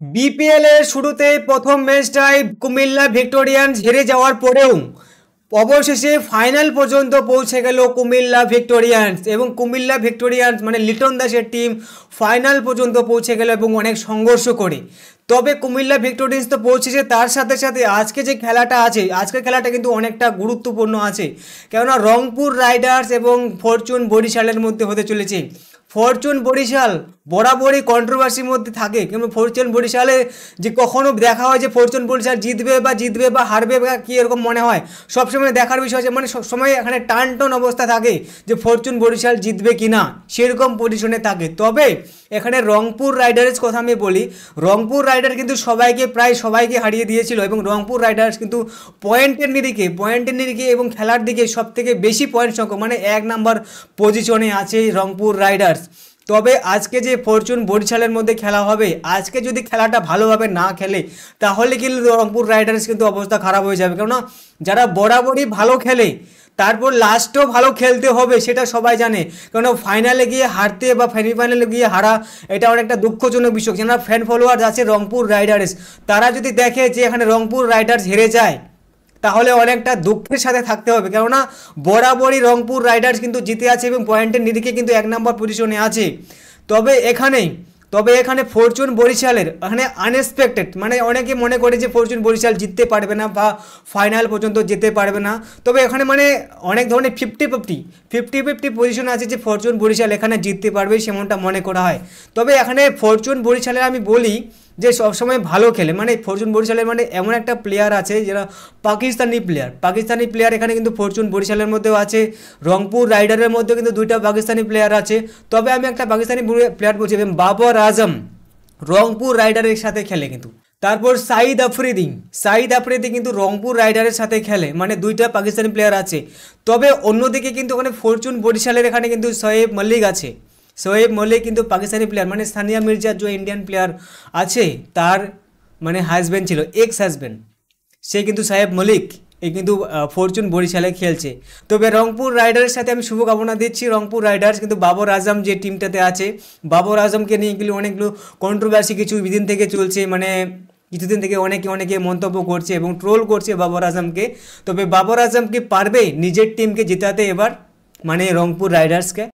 BPL এর শুরুতে প্রথম ম্যাচটায় কুমিল্লা ভিক্টোরিয়ান্স হেরে যাওয়ার পরেও অবশেষে ফাইনাল পর্যন্ত পৌঁছে গেল কুমিল্লা ভিক্টোরিয়ান্স এবং কুমিল্লা ভিক্টোরিয়ান্স মানে লিটন দাসের টিম ফাইনাল পর্যন্ত পৌঁছে গেল এবং অনেক সংঘর্ষ করে। তবে কুমিল্লা ভিক্টোরিয়ান্স তো পৌঁছেছে, তার সাথে সাথে আজকে যে খেলাটা আছে, আজকের খেলাটা কিন্তু অনেকটা গুরুত্বপূর্ণ আছে, কেননা রংপুর রাইডার্স এবং ফরচুন বরিশালের মধ্যে হতে চলেছে। ফরচুন বরিশাল বরাবরই কন্ট্রোভার্সির মধ্যে থাকে, কিন্তু ফরচুন বরিশালে যে কখনো দেখা হয় যে ফরচুন বরিশাল জিতবে বা হারবে বা কী এরকম মনে হয়, সবসময় দেখার বিষয় আছে, মানে সবসময় এখানে টান টান অবস্থা থাকে যে ফরচুন বরিশাল জিতবে কি না, সেরকম পজিশনে থাকে। তবে এখানে রংপুর রাইডার্স কথা আমি বলি, রংপুর রাইডার কিন্তু প্রায় সবাইকে হারিয়ে দিয়েছিল এবং রংপুর রাইডার্স কিন্তু পয়েন্টের নিরিখে এবং খেলার দিকে সব থেকে বেশি পয়েন্ট সংখ্যক মানে 1 নাম্বার পজিশনে আছে রংপুর রাইডার্স। তবে আজকে যে ফরচুন বরিশালের মধ্যে খেলা হবে, আজকে যদি খেলাটা ভালোভাবে না খেলে তাহলে কিন্তু রংপুর রাইডার্স কিন্তু অবস্থা খারাপ হয়ে যাবে, কেননা যারা বরাবরই ভালো খেলে তারপর লাস্টও ভালো খেলতে হবে সেটা সবাই জানে, কেননা ফাইনালে গিয়ে হারতে বা সেমিফাইনালে গিয়ে হারা এটা অনেকটা দুঃখজনক বিষয়। যারা ফ্যান ফলোয়ার আছে রংপুর রাইডার্স, তারা যদি দেখে যে এখানে রংপুর রাইডার্স হেরে যায় তাহলে অনেকটা দুঃখের সাথে থাকতে হবে, কেননা বরাবরই রংপুর রাইডার্স কিন্তু জিতে আছে এবং পয়েন্টের নিরিখে কিন্তু 1 নম্বর পজিশনে আছে। তবে এখানে ফরচুন বরিশালের এখানে আনএক্সপেক্টেড, মানে অনেকে মনে করে যে ফরচুন বরিশাল জিততে পারবে না বা ফাইনাল পর্যন্ত যেতে পারবে না। তবে এখানে মানে অনেক ধরনের 50-50 পজিশন আছে যে ফরচুন বরিশাল এখানে জিততে পারবে সেমনটা মনে করা হয়। তবে এখানে ফরচুন বরিশালের আমি বলি যে সবসময় ভালো খেলে, মানে ফরচুন বরিশালের মানে এমন একটা প্লেয়ার আছে যারা পাকিস্তানি প্লেয়ার এখানে কিন্তু ফরচুন বরিশালের মধ্যেও আছে, রংপুর রাইডারের মধ্যেও কিন্তু 2টা পাকিস্তানি প্লেয়ার আছে। তবে আমি একটা পাকিস্তানি প্লেয়ার বলছি, বাবর আজম রংপুর রাইডারের সাথে খেলে কিন্তু। তারপর সাইদ আফ্রিদি কিন্তু রংপুর রাইডারের সাথে খেলে, মানে 2টা পাকিস্তানি প্লেয়ার আছে। তবে অন্যদিকে কিন্তু ওখানে ফরচুন বরিশালের এখানে কিন্তু শোয়েব মল্লিক কিন্তু পাকিস্তানি প্লেয়ার, মানে সানিয়া মির্জার যে ইন্ডিয়ান প্লেয়ার আছে তার মানে হাজব্যান্ড ছিল, এক্স হাজব্যান্ড, সে কিন্তু শোয়েব মল্লিক এই কিন্তু ফরচুন বরিশালে খেলছে। তবে রংপুর রাইডার্সের সাথে আমি শুভকামনা দিচ্ছি। রংপুর রাইডার্স কিন্তু বাবর আজম যে টিমটাতে আছে, বাবর আজমকে নিয়ে এগুলো অনেকগুলো কন্ট্রোভার্সি দিন থেকে চলছে, মানে কিছুদিন থেকে অনেকে মন্তব্য করছে এবং ট্রোল করছে বাবর আজমকে। তবে বাবর আজম কি পারবে নিজের টিমকে জেতাতে এবার, মানে রংপুর রাইডার্সকে?